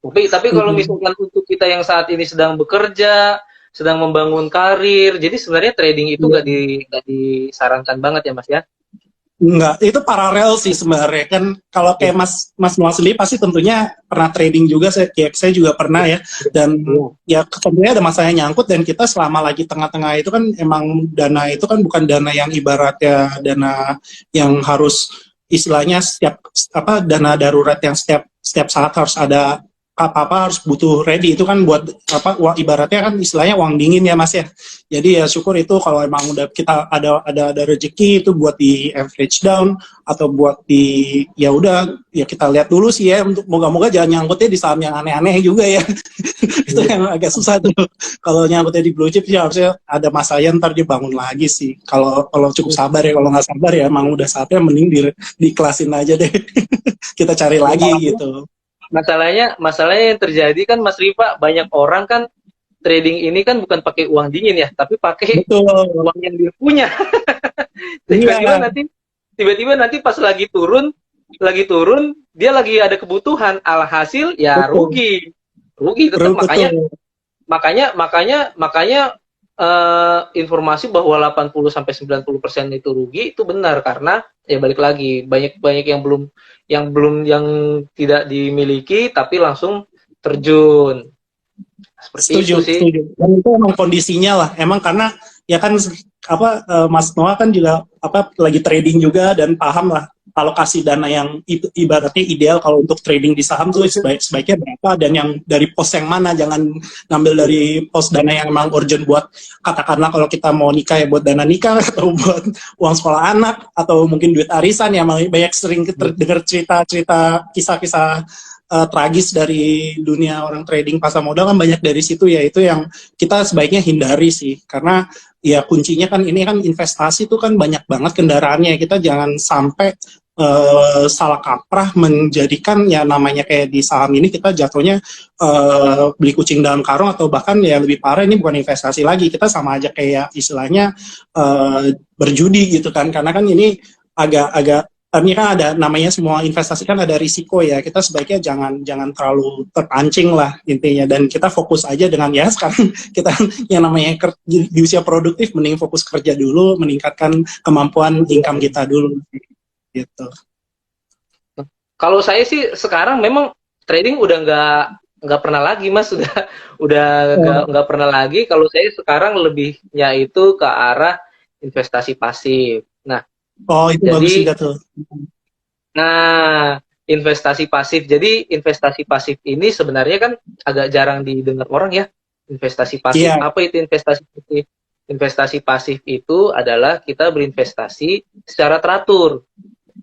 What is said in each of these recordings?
Tapi kalau misalkan untuk kita yang saat ini sedang bekerja, sedang membangun karir, jadi sebenarnya trading itu nggak disarankan banget ya Mas ya? Enggak, itu paralel sih sebenarnya kan. Kalau kayak Mas Noah sendiri pasti tentunya pernah trading juga, saya juga pernah ya. Dan ya tentunya ada masanya nyangkut, dan kita selama lagi tengah-tengah itu kan emang dana itu kan bukan dana yang ibaratnya dana yang harus istilahnya setiap dana darurat yang setiap saat harus ada apa-apa harus butuh ready. Itu kan buat uang, ibaratnya kan istilahnya uang dingin ya Mas ya. Jadi ya syukur itu kalau emang udah kita ada rezeki itu buat di average down, atau buat di ya udah ya kita lihat dulu sih ya, untuk moga-moga jangan nyangkutnya di saham yang aneh-aneh juga ya. Itu yang agak susah tuh. Kalau nyangkutnya di blue chip sih harusnya ada masanya, ntar dia bangun lagi sih. Kalau cukup sabar ya, kalau nggak sabar ya emang udah saatnya mending diklasin aja deh. Kita cari lagi gitu. Masalahnya yang terjadi kan Mas Rifa, banyak orang kan trading ini kan bukan pakai uang dingin ya, tapi pakai uang yang dia punya. Tiba-tiba nanti pas lagi turun dia lagi ada kebutuhan, alhasil ya rugi tetap. Makanya informasi bahwa 80-90% itu rugi itu benar, karena ya balik lagi banyak yang tidak dimiliki tapi langsung terjun. Seperti itu sih. Setuju. Dan itu emang kondisinya lah. Emang karena ya kan Mas Noah kan juga lagi trading juga dan paham lah alokasi dana yang ibaratnya ideal kalau untuk trading di saham tuh sebaiknya berapa, dan yang dari pos yang mana. Jangan ngambil dari pos dana yang emang urgent buat katakanlah kalau kita mau nikah ya buat dana nikah, atau buat uang sekolah anak, atau mungkin duit arisan. Ya banyak sering dengar cerita-cerita kisah-kisah tragis dari dunia orang trading pasar modal kan banyak dari situ ya. Itu yang kita sebaiknya hindari sih, karena ya kuncinya kan ini kan investasi tuh kan banyak banget kendaraannya. Kita jangan sampai salah kaprah menjadikan ya namanya kayak di saham ini kita jatuhnya beli kucing dalam karung, atau bahkan ya lebih parah ini bukan investasi lagi, kita sama aja kayak istilahnya berjudi gitu kan. Karena kan ini agak ini kan ada namanya, semua investasi kan ada risiko ya. Kita sebaiknya jangan terlalu terpancing lah intinya, dan kita fokus aja dengan ya sekarang kita yang namanya di usia produktif mending fokus kerja dulu, meningkatkan kemampuan income kita dulu gitu. Kalau saya sih sekarang memang trading udah nggak pernah lagi Mas, udah nggak pernah lagi. Kalau saya sekarang lebihnya itu ke arah investasi pasif. Nah, itu bagus juga tuh. Nah, investasi pasif. Jadi investasi pasif ini sebenarnya kan agak jarang didengar orang ya. Investasi pasif, apa itu investasi pasif? Investasi pasif itu adalah kita berinvestasi secara teratur.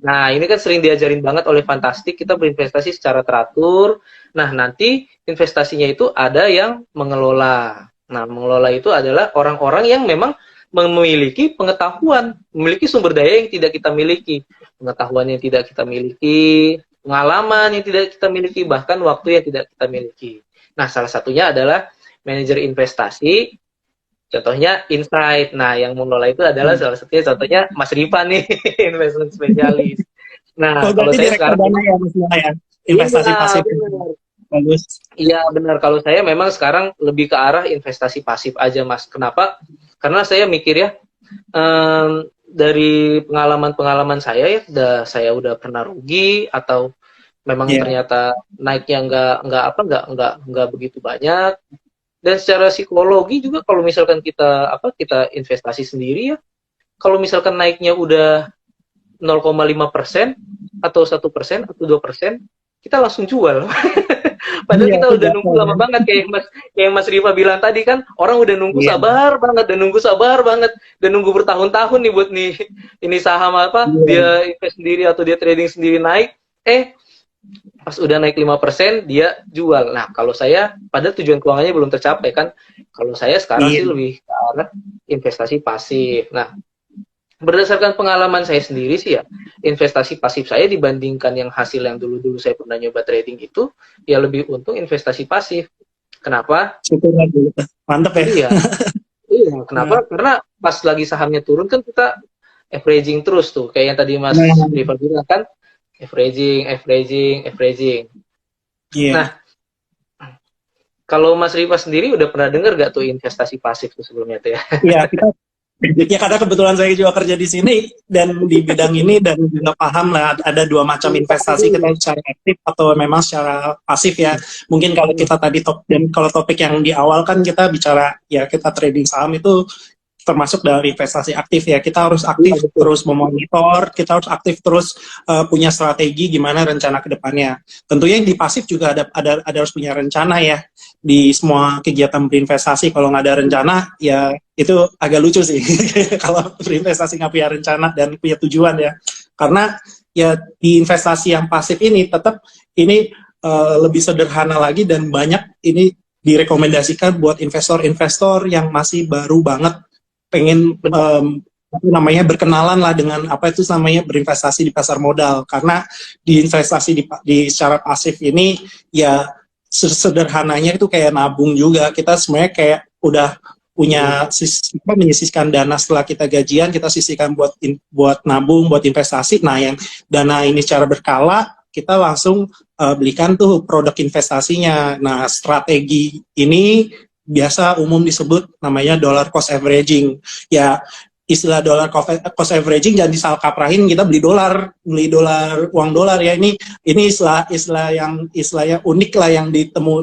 Nah, ini kan sering diajarin banget oleh Fantastik, kita berinvestasi secara teratur. Nah, nanti investasinya itu ada yang mengelola. Nah, mengelola itu adalah orang-orang yang memang memiliki pengetahuan, memiliki sumber daya yang tidak kita miliki, pengetahuan yang tidak kita miliki, pengalaman yang tidak kita miliki, bahkan waktu yang tidak kita miliki. Nah, salah satunya adalah manajer investasi, contohnya Insight. Nah, yang mengelola itu adalah salah satunya contohnya Mas Rifa nih, investment spesialis. Nah, kalau saya sekarang ya, investasi pasif. Bagus. Iya benar, kalau saya memang sekarang lebih ke arah investasi pasif aja Mas. Kenapa? Karena saya mikir ya, dari pengalaman saya ya, saya udah pernah rugi atau memang ternyata naiknya nggak begitu banyak. Dan secara psikologi juga kalau misalkan kita investasi sendiri ya, kalau misalkan naiknya udah 0,5% atau 1% atau 2%, kita langsung jual. Padahal kita udah nunggu lama banget, kayak Mas Rifa bilang tadi kan, orang udah nunggu sabar banget dan nunggu bertahun-tahun nih buat ini saham dia invest sendiri atau dia trading sendiri naik, pas udah naik 5% dia jual. Nah, kalau saya padahal tujuan keuangannya belum tercapai kan. Kalau saya sekarang sih lebih ke arah investasi pasif. Nah, berdasarkan pengalaman saya sendiri sih ya, investasi pasif saya dibandingkan yang hasil yang dulu-dulu saya pernah nyoba trading itu, ya lebih untung investasi pasif. Kenapa? Mantap ya. Iya, kenapa? Karena pas lagi sahamnya turun kan kita averaging terus tuh, kayak yang tadi Mas Rifa bilang kan, averaging. Nah, Kalau Mas Rifa sendiri udah pernah dengar gak tuh investasi pasif tuh sebelumnya tuh ya? Iya, kita ya karena kebetulan saya juga kerja di sini dan di bidang ini dan juga paham lah ada dua macam investasi, kita secara aktif atau memang secara pasif ya. Mungkin kalau kita tadi dan kalau topik yang di awal kan kita bicara ya kita trading saham itu termasuk dari investasi aktif ya. Kita harus aktif terus memonitor, kita harus aktif terus punya strategi gimana rencana ke depannya. Tentunya yang di pasif juga ada harus punya rencana ya. Di semua kegiatan berinvestasi kalau nggak ada rencana ya itu agak lucu sih. Kalau berinvestasi nggak punya rencana dan punya tujuan ya. Karena ya di investasi yang pasif ini tetap ini lebih sederhana lagi dan banyak ini direkomendasikan buat investor-investor yang masih baru banget pengen namanya berkenalan lah dengan apa itu namanya berinvestasi di pasar modal, karena di investasi di secara pasif ini ya sederhananya itu kayak nabung juga. Kita sebenarnya kayak udah punya menyisihkan dana setelah kita gajian, kita sisihkan buat nabung, buat investasi. Nah, yang dana ini secara berkala kita langsung belikan tuh produk investasinya. Nah, strategi ini biasa umum disebut namanya dollar cost averaging. Ya, istilah dollar cost averaging jangan disalah kaprahin, kita beli dolar uang dolar ya. Ini istilah yang unik lah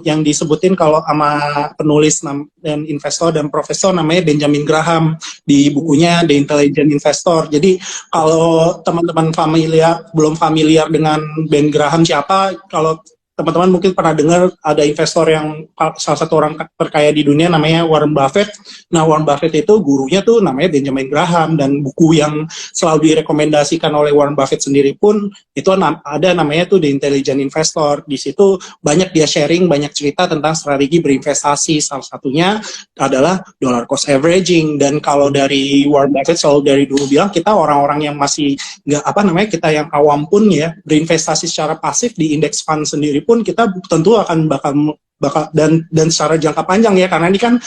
yang disebutin kalau sama penulis dan investor dan profesor namanya Benjamin Graham di bukunya The Intelligent Investor. Jadi kalau teman-teman belum familiar dengan Ben Graham siapa, kalau teman-teman mungkin pernah dengar ada investor yang salah satu orang terkaya di dunia namanya Warren Buffett. Nah, Warren Buffett itu gurunya tuh namanya Benjamin Graham, dan buku yang selalu direkomendasikan oleh Warren Buffett sendiri pun itu ada namanya tuh The Intelligent Investor. Di situ banyak dia sharing, banyak cerita tentang strategi berinvestasi. Salah satunya adalah dollar cost averaging. Dan kalau dari Warren Buffett selalu dari dulu bilang, kita orang-orang yang masih kita yang awam pun ya berinvestasi secara pasif di index fund sendiri pun kita tentu akan bakal dan secara jangka panjang ya, karena ini kan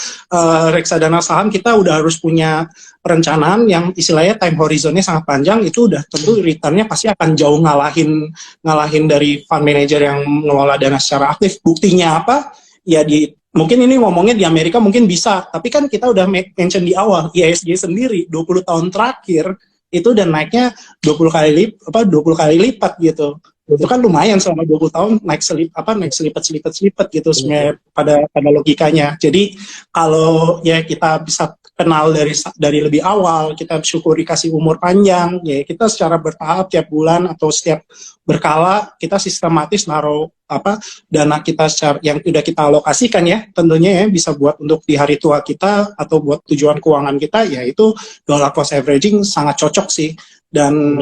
reksadana saham kita udah harus punya perencanaan yang istilahnya time horizonnya sangat panjang. Itu udah tentu returnnya pasti akan jauh ngalahin dari fund manager yang mengelola dana secara aktif. Buktinya apa? Ya mungkin ini ngomongnya di Amerika mungkin bisa, tapi kan kita udah mention di awal, IISG sendiri 20 tahun terakhir itu udah naiknya 20 kali lipat gitu. Itu kan lumayan selama 20 tahun naik selipat gitu sebenarnya pada logikanya. Jadi kalau ya kita bisa kenal dari lebih awal, kita syukuri kasih umur panjang, ya kita secara bertahap tiap bulan atau setiap berkala kita sistematis naruh dana kita yang sudah kita alokasikan ya, tentunya ya bisa buat untuk di hari tua kita atau buat tujuan keuangan kita, ya itu dollar cost averaging sangat cocok sih. Dan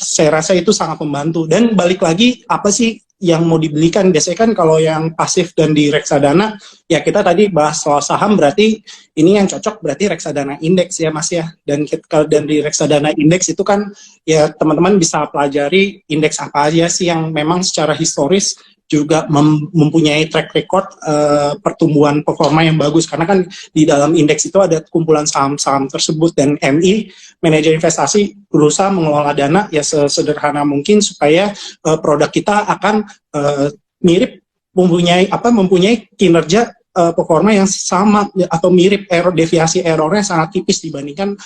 saya rasa itu sangat membantu. Dan balik lagi, apa sih yang mau dibelikan? Biasanya kan kalau yang pasif dan di reksadana, ya kita tadi bahas soal saham, berarti ini yang cocok berarti reksadana indeks ya Mas ya. Dan di reksadana indeks itu kan ya teman-teman bisa pelajari indeks apa aja sih yang memang secara historis juga mempunyai track record pertumbuhan performa yang bagus, karena kan di dalam indeks itu ada kumpulan saham-saham tersebut, dan MI manajer investasi berusaha mengelola dana ya sesederhana mungkin supaya produk kita akan mempunyai kinerja performa yang sama atau mirip, deviasi errornya sangat tipis dibandingkan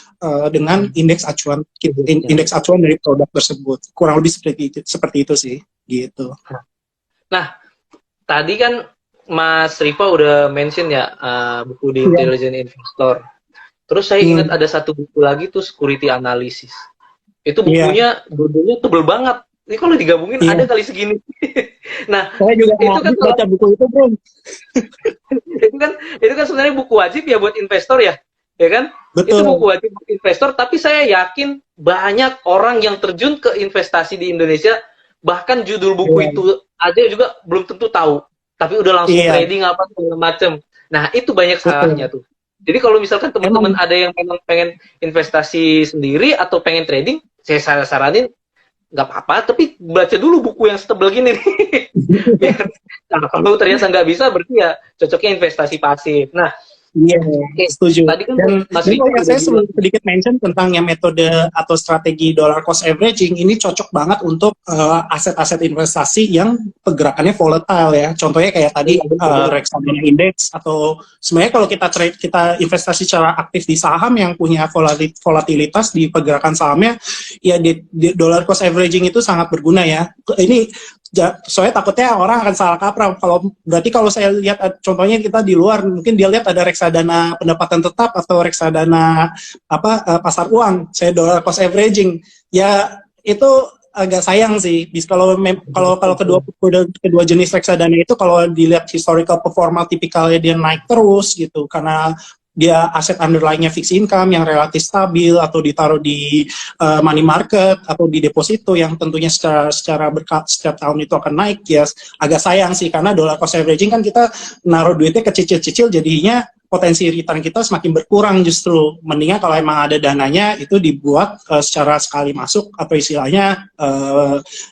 dengan indeks acuan dari produk tersebut. Kurang lebih seperti itu sih gitu. Nah, tadi kan Mas Rifa udah mention ya buku The Intelligent Investor. Terus saya ingat ada satu buku lagi tuh Security Analysis. Itu bukunya dua-duanya tebel banget. Ini kalau digabungin ada kali segini. Nah, saya juga itu kan baca buku itu, Bro. itu kan sebenarnya buku wajib ya buat investor ya. Ya kan? Betul. Itu buku wajib buat investor, tapi saya yakin banyak orang yang terjun ke investasi di Indonesia bahkan judul buku itu aja juga belum tentu tahu, tapi udah langsung trading apa segala macam. Nah, itu banyak salahnya tuh. Jadi kalau misalkan teman-teman ada yang memang pengen investasi sendiri atau pengen trading, saya saranin nggak apa-apa, tapi baca dulu buku yang setebal gini nih. Nah, kalau ternyata nggak bisa, berarti ya cocoknya investasi pasif. Nah, Iya, Oke, setuju. tadi kan Mas Dan Riko ya udah saya bilang. sedikit mention tentang yang metode atau strategi dollar cost averaging ini cocok banget untuk aset-aset investasi yang pergerakannya volatile ya. Contohnya kayak tadi Iya, benar. reksadana indeks, atau sebenarnya kalau kita trade, kita investasi secara aktif di saham yang punya volatilitas di pergerakan sahamnya, ya di dollar cost averaging itu sangat berguna ya. Ini soalnya takutnya orang akan salah kaprah. Kalau saya lihat contohnya, kita di luar mungkin dia lihat ada reksadana pendapatan tetap atau reksadana pasar uang, saya dollar cost averaging, ya itu agak sayang sih. Kalau kedua jenis reksadana itu, kalau dilihat historical performa, tipikalnya dia naik terus gitu, karena dia aset underlying-nya fixed income yang relatif stabil, atau ditaruh di money market atau di deposito yang tentunya secara setiap tahun itu akan naik, ya agak sayang sih, karena dollar cost averaging kan kita naruh duitnya ke cicil-cicil, jadinya potensi return kita semakin berkurang justru. Mendingan kalau emang ada dananya, itu dibuat secara sekali masuk, atau istilahnya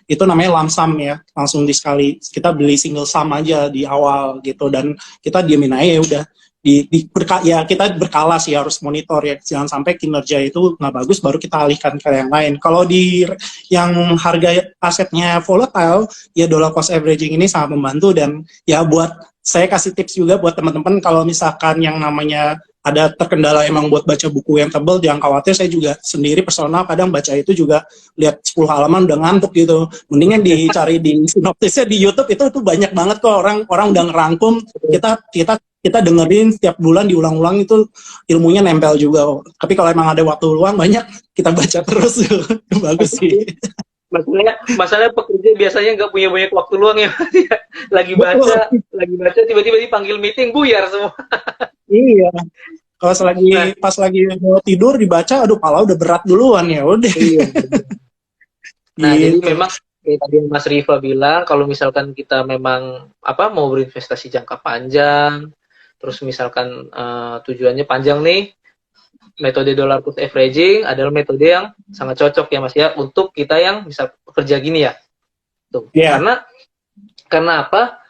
itu namanya lump sum ya, langsung di sekali kita beli single sum aja di awal gitu, dan kita diemin aja ya udah. Ya kita berkala sih, harus monitor ya, jangan sampai kinerja itu nggak bagus baru kita alihkan ke yang lain. Kalau di yang harga asetnya volatile, ya dollar cost averaging ini sangat membantu. Dan ya buat saya kasih tips juga buat teman-teman, kalau misalkan yang namanya ada terkendala emang buat baca buku yang tebal, jangan khawatir. Saya juga sendiri personal kadang baca itu juga lihat 10 halaman udah ngantuk gitu. Mendingan dicari di sinopsisnya di YouTube, itu banyak banget kok, orang udah ngerangkum. Kita dengerin setiap bulan diulang-ulang, itu ilmunya nempel juga. Tapi kalau emang ada waktu luang banyak, kita baca terus. Bagus sih. Masalah pekerja biasanya nggak punya banyak waktu luang ya. lagi baca tiba-tiba dipanggil meeting, buyar semua. Iya. Kalau pas lagi mau tidur dibaca, aduh pala udah berat duluan, ya udah. Iya. Nah, gitu. jadi memang kayak tadi Mas Riva bilang, kalau misalkan kita memang mau berinvestasi jangka panjang, terus misalkan tujuannya panjang nih, metode dollar cost averaging adalah metode yang sangat cocok ya Mas ya, untuk kita yang bisa bekerja gini ya. Tuh. Yeah. Karena apa?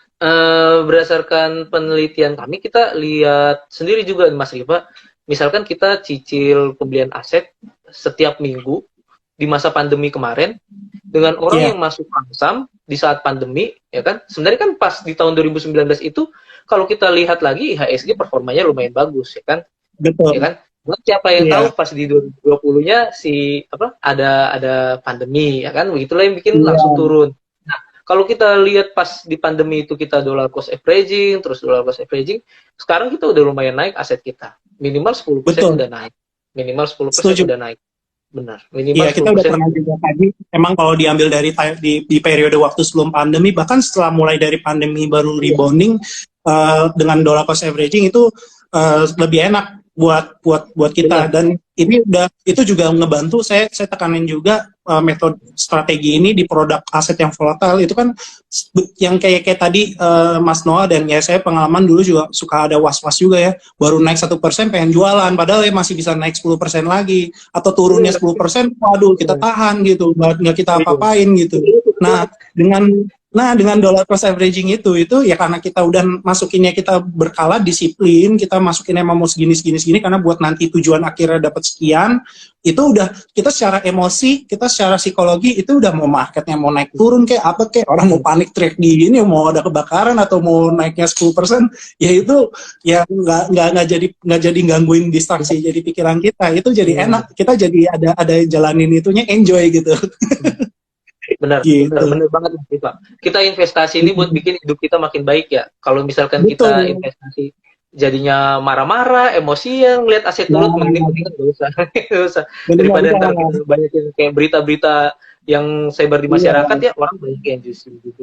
Berdasarkan penelitian kami, kita lihat sendiri juga Mas Riva, misalkan kita cicil pembelian aset setiap minggu di masa pandemi kemarin, dengan orang yang masuk saham di saat pandemi, ya kan? Sebenarnya kan pas di tahun 2019 itu, kalau kita lihat lagi IHSG performanya lumayan bagus, ya kan? Betul. Ya kan? Nah, siapa yang tahu pas di 2020-nya ada pandemi, ya kan? Begitulah yang bikin langsung turun. Nah, kalau kita lihat pas di pandemi itu kita dollar cost averaging, terus dollar cost averaging, sekarang kita udah lumayan naik aset kita. Minimal 10% udah naik. Minimal 10% udah naik. Benar. Iya, kita udah pernah juga tadi. Emang kalau diambil dari di periode waktu sebelum pandemi, bahkan setelah mulai dari pandemi baru rebounding, dengan dollar cost averaging itu lebih enak buat kita. Dan ini itu juga ngebantu. Saya tekanin juga metode strategi ini di produk aset yang volatile. Itu kan yang kayak tadi Mas Noah, dan ya saya pengalaman dulu juga suka ada was-was juga ya, baru naik 1% pengen jualan, padahal ya masih bisa naik 10% lagi, atau turunnya 10%, waduh kita tahan gitu, nggak kita apa-apain gitu. Dengan dollar cost averaging itu ya karena kita udah masukinnya, kita berkala, disiplin, kita masukinnya mau segini karena buat nanti tujuan akhirnya dapat sekian, itu udah kita secara emosi, kita secara psikologi itu udah mau marketnya mau naik turun kayak apa kayak, orang mau panik trade gini, mau ada kebakaran atau mau naiknya 10%, ya itu ya nggak jadi gangguin distraksi jadi pikiran kita, itu jadi enak, kita jadi ada jalanin itunya enjoy gitu. Benar banget Pak. Kita investasi ini buat bikin hidup kita makin baik ya. Kalau misalkan kita investasi jadinya marah-marah, emosian, ngeliat aset turun, mending nggak usah. Daripada ntar banyak yang kayak berita-berita yang sebar di masyarakat ya, orang banyak yang justru gitu.